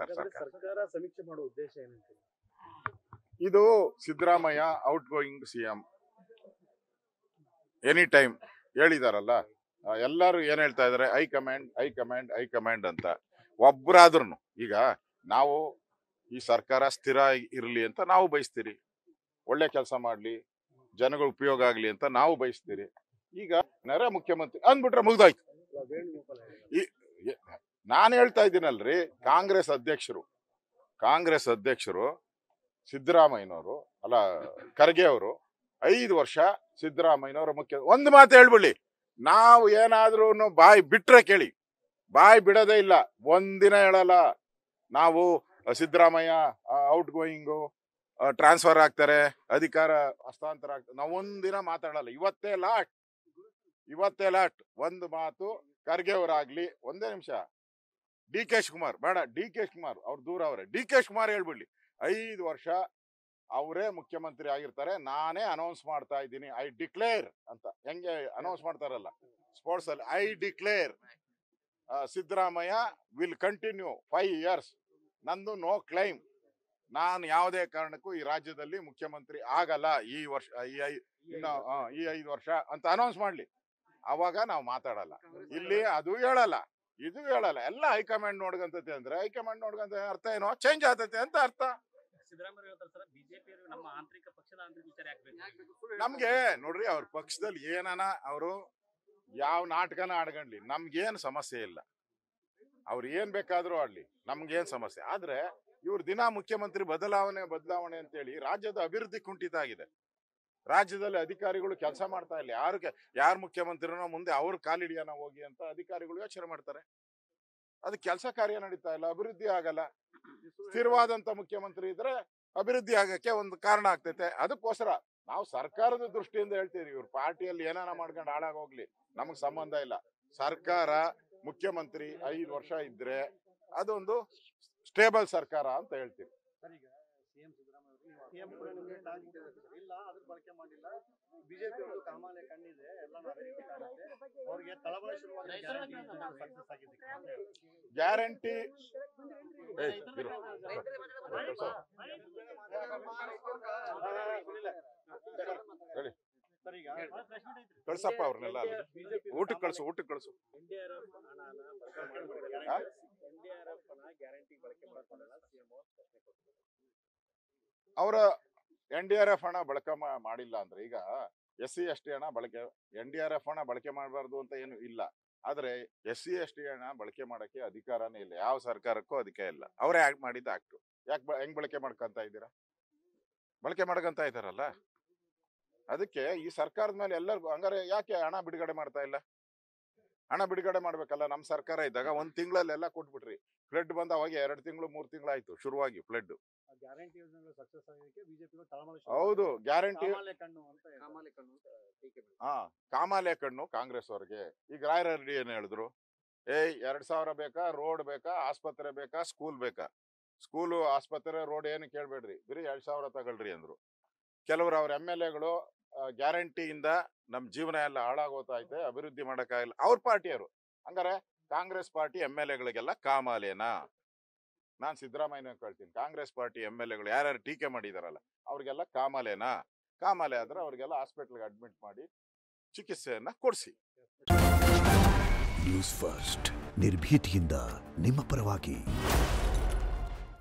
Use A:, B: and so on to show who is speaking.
A: ಸರ್ಕಾರ ಸಮೀಕ್ಷೆ ಮಾಡುವ ಉದ್ದೇಶ ಏನಂತ?
B: ಇದು Siddaramaiah out going CM any time ಹೇಳಿದಾರಲ್ಲ. ಎಲ್ಲರೂ ಏನ್ ಹೇಳ್ತಾ ಇದಾರೆ, ಹೈಕಮಾಂಡ್ ಅಂತ. ಒಬ್ಬರಾದ್ರೂ ಈಗ ನಾವು ಈ ಸರ್ಕಾರ ಸ್ಥಿರ ಇರಲಿ ಅಂತ ನಾವು ಬಯಸ್ತೀರಿ, ಒಳ್ಳೆ ಕೆಲಸ ಮಾಡ್ಲಿ, ಜನಗಳ ಉಪಯೋಗ ಆಗ್ಲಿ ಅಂತ ನಾವು ಬಯಸ್ತೀರಿ. ಈಗ ನರ ಮುಖ್ಯಮಂತ್ರಿ ಅಂದ್ಬಿಟ್ರೆ ಮುಗ್ದಾಯ್ತು. ನಾನು ಹೇಳ್ತಾ ಇದ್ದೀನಲ್ರಿ, ಕಾಂಗ್ರೆಸ್ ಅಧ್ಯಕ್ಷರು ಸಿದ್ದರಾಮಯ್ಯನವರು ಅಲ್ಲ ಖರ್ಗೆ ಅವರು 5 ವರ್ಷ ಸಿದ್ದರಾಮಯ್ಯನವರ ಮುಖ್ಯ. ಒಂದು ಮಾತು ಹೇಳ್ಬಿಡ್ಲಿ, ನಾವು ಏನಾದ್ರೂ ಬಾಯಿ ಬಿಟ್ರೆ ಕೇಳಿ, ಬಾಯಿ ಬಿಡೋದೇ ಇಲ್ಲ, ಒಂದಿನ ಹೇಳಲ್ಲ ನಾವು ಸಿದ್ದರಾಮಯ್ಯ ಔಟ್ ಗೋಯಿಂಗು, ಟ್ರಾನ್ಸ್ಫರ್ ಆಗ್ತಾರೆ, ಅಧಿಕಾರ ಹಸ್ತಾಂತರ ಆಗ್ತಾರೆ, ನಾವು ಒಂದಿನ ಮಾತಾಡಲ್ಲ. ಇವತ್ತೇ ಲಾಟ್ ಒಂದು ಮಾತು ಖರ್ಗೆ ಅವರಾಗ್ಲಿ. ಒಂದೇ ನಿಮಿಷ, ಡಿ ಕೆ ಶಿವಕುಮಾರ್ ಬೇಡ, ಡಿ ಕೆ ಶಿವಕುಮಾರ್ ಅವ್ರು ದೂರ ಅವರೇ, ಡಿ ಕೆ ಶಿವಕುಮಾರ್ ಹೇಳ್ಬಿಡ್ಲಿ 5 ವರ್ಷ ಅವರೇ ಮುಖ್ಯಮಂತ್ರಿ ಆಗಿರ್ತಾರೆ, ನಾನೇ ಅನೌನ್ಸ್ ಮಾಡ್ತಾ ಇದ್ದೀನಿ, ಐ ಡಿಕ್ಲೇರ್ ಅಂತ. ಹೆಂಗೆ ಅನೌನ್ಸ್ ಮಾಡ್ತಾರಲ್ಲ ಸ್ಪೋರ್ಟ್ಸ್ ಅಲ್ಲಿ, I declare Siddaramaiah will continue 5 years, ನಂದು ನೋ ಕ್ಲೈಮ್, ನಾನು ಯಾವುದೇ ಕಾರಣಕ್ಕೂ ಈ ರಾಜ್ಯದಲ್ಲಿ ಮುಖ್ಯಮಂತ್ರಿ ಆಗಲ್ಲ ಈ ವರ್ಷ, ಈ 5 ವರ್ಷ ಅಂತ ಅನೌನ್ಸ್ ಮಾಡ್ಲಿ, ಅವಾಗ ನಾವು ಮಾತಾಡಲ್ಲ. ಇಲ್ಲಿ ಅದು ಹೇಳಲ್ಲ, ಇದು ಹೇಳಲ್ಲ, ಎಲ್ಲ ಹೈಕಮಾಂಡ್ ನೋಡ್ಕಂತತೆ. ಅಂದ್ರೆ ಹೈಕಮಾಂಡ್ ನೋಡ್ಕಂತ ಅರ್ಥ ಏನೋ ಚೇಂಜ್ ಆಗ್ತೈತೆ ಅಂತ ಅರ್ಥ. ನಮ್ಗೆ ನೋಡ್ರಿ, ಅವ್ರ ಪಕ್ಷದಲ್ಲಿ ಏನಾನ ಅವರು ಯಾವ ನಾಟಕನ ಆಡ್ಕೊಂಡ್ಲಿ ನಮ್ಗೇನ್ ಸಮಸ್ಯೆ ಇಲ್ಲ, ಅವ್ರು ಏನ್ ಬೇಕಾದ್ರೂ ಆಡ್ಲಿ, ನಮ್ಗೇನ್ ಸಮಸ್ಯೆ. ಆದ್ರೆ ಇವ್ರ ದಿನ ಮುಖ್ಯಮಂತ್ರಿ ಬದಲಾವಣೆ ಅಂತೇಳಿ ರಾಜ್ಯದ ಅಭಿವೃದ್ಧಿ ಕುಂಠಿತ ಆಗಿದೆ. ರಾಜ್ಯದಲ್ಲಿ ಅಧಿಕಾರಿಗಳು ಕೆಲಸ ಮಾಡ್ತಾ ಇಲ್ಲ. ಯಾರು ಮುಖ್ಯಮಂತ್ರಿನೋ ಮುಂದೆ ಅವ್ರ ಕಾಲಿಡಿಯೋಣ ಹೋಗಿ ಅಂತ ಅಧಿಕಾರಿಗಳು ಯೋಚನೆ ಮಾಡ್ತಾರೆ. ಅದು ಕೆಲಸ ಕಾರ್ಯ ನಡೀತಾ ಇಲ್ಲ, ಅಭಿವೃದ್ಧಿ ಆಗಲ್ಲ. ಸ್ಥಿರವಾದಂತ ಮುಖ್ಯಮಂತ್ರಿ ಇದ್ರೆ ಅಭಿವೃದ್ಧಿ ಆಗಕ್ಕೆ ಒಂದು ಕಾರಣ ಆಗ್ತೈತೆ. ಅದಕ್ಕೋಸ್ಕರ ನಾವು ಸರ್ಕಾರದ ದೃಷ್ಟಿಯಿಂದ ಹೇಳ್ತೀವಿ, ಇವ್ರ ಪಾರ್ಟಿಯಲ್ಲಿ ಏನಾನ ಮಾಡ್ಕೊಂಡು ಹಾಳಾಗೋಗ್ಲಿ, ನಮಗ್ ಸಂಬಂಧ ಇಲ್ಲ. ಸರ್ಕಾರ ಮುಖ್ಯಮಂತ್ರಿ 5 ವರ್ಷ ಇದ್ರೆ ಅದೊಂದು ಸ್ಟೇಬಲ್ ಸರ್ಕಾರ ಅಂತ ಹೇಳ್ತೀವಿ. ಗ್ಯಾರಂಟಿ ಕಳ್ಸಪ್ಪ, ಅವ್ರನ್ನೆಲ್ಲ ಊಟಕ್ಕೆ ಕಳ್ಸು. ಅವರ NDRF ಹಣ ಬಳಕೆ ಮಾಡಿಲ್ಲ ಅಂದ್ರೆ, ಈಗ SC/ST ಹಣ ಬಳಕೆ, NDRF ಹಣ ಬಳಕೆ ಮಾಡಬಾರ್ದು ಅಂತ ಏನು ಇಲ್ಲ. ಆದ್ರೆ SC/ST ಹಣ ಬಳಕೆ ಮಾಡಕ್ಕೆ ಅಧಿಕಾರನೇ ಇಲ್ಲ, ಯಾವ ಸರ್ಕಾರಕ್ಕೂ ಅಧಿಕಾರ ಇಲ್ಲ. ಅವರೇ ಮಾಡಿದ ಆಕ್ಟ್. ಹೆಂಗ್ ಬಳಕೆ ಮಾಡ್ಕೊಂತ ಇದ್ದೀರಾ? ಬಳಕೆ ಮಾಡ್ಕೊಂತ ಇದ್ದಾರಲ್ಲ. ಅದಕ್ಕೆ ಈ ಸರ್ಕಾರದ ಮೇಲೆ ಎಲ್ಲರಿಗೂ ಹಂಗಾರೆ ಯಾಕೆ ಹಣ ಬಿಡುಗಡೆ ಮಾಡ್ತಾ ಇಲ್ಲ? ಹಣ ಬಿಡುಗಡೆ ಮಾಡ್ಬೇಕಲ್ಲ. ನಮ್ ಸರ್ಕಾರ ಇದ್ದಾಗ 1 ತಿಂಗಳಲ್ಲೆಲ್ಲ ಕೊಟ್ಬಿಟ್ರಿ. ಫ್ಲಡ್ ಬಂದ ಅವಾಗ 2 ತಿಂಗಳು 3 ತಿಂಗಳಾಯ್ತು ಶುರುವಾಗಿ ಫ್ಲಡ್. ಹೌದು, ಗ್ಯಾರಂಟಿ ಕಾಮಾಲೆ ಕಣ್ಣು ಕಾಂಗ್ರೆಸ್ ಅವ್ರಿಗೆ. ಈಗ ರಾಯರೆಡ್ಡಿ ಏನ್ ಹೇಳಿದ್ರು, 2000 ಬೇಕಾ, ರೋಡ್ ಬೇಕಾ, ಆಸ್ಪತ್ರೆ ಬೇಕಾ, ಸ್ಕೂಲ್ ಬೇಕಾ? ಸ್ಕೂಲು, ಆಸ್ಪತ್ರೆ, ರೋಡ್ ಏನು ಕೇಳ್ಬೇಡ್ರಿ, ಬರೀ 2000 ತಗೊಳ್ರಿ ಅಂದ್ರು. ಕೆಲವರು ಅವ್ರ MLAಗಳು ಗ್ಯಾರಂಟಿಯಿಂದ ನಮ್ ಜೀವನ ಎಲ್ಲ ಹಾಳಾಗೋತಾ ಐತೆ, ಅಭಿವೃದ್ಧಿ ಮಾಡಕ್ಕಾಗಿಲ್ಲ, ಅವ್ರ ಪಾರ್ಟಿಯವರು. ಹಂಗಾರೆ ಕಾಂಗ್ರೆಸ್ ಪಾರ್ಟಿ MLAಗಳಿಗೆಲ್ಲ ಕಾಮಾಲೆನಾ? ನಾನ್ ಸಿದ್ದರಾಮಯ್ಯನ ಕೇಳ್ತೀನಿ, ಕಾಂಗ್ರೆಸ್ ಪಾರ್ಟಿ MLAಗಳು ಯಾರ್ಯಾರು ಟೀಕೆ ಮಾಡಿದಾರಲ್ಲ ಅವ್ರಿಗೆಲ್ಲ ಕಾಮಾಲೆನಾ? ಕಾಮಾಲೆ ಆದ್ರೆ ಅವ್ರಿಗೆಲ್ಲ ಹಾಸ್ಪಿಟಲ್ಗೆ ಅಡ್ಮಿಟ್ ಮಾಡಿ ಚಿಕಿತ್ಸೆಯನ್ನ ಕೊಡಿಸಿ.
C: ನ್ಯೂಸ್ ಫಸ್ಟ್, ನಿರ್ಭೀತಿಯಿಂದ ನಿಮ್ಮ ಪರವಾಗಿ.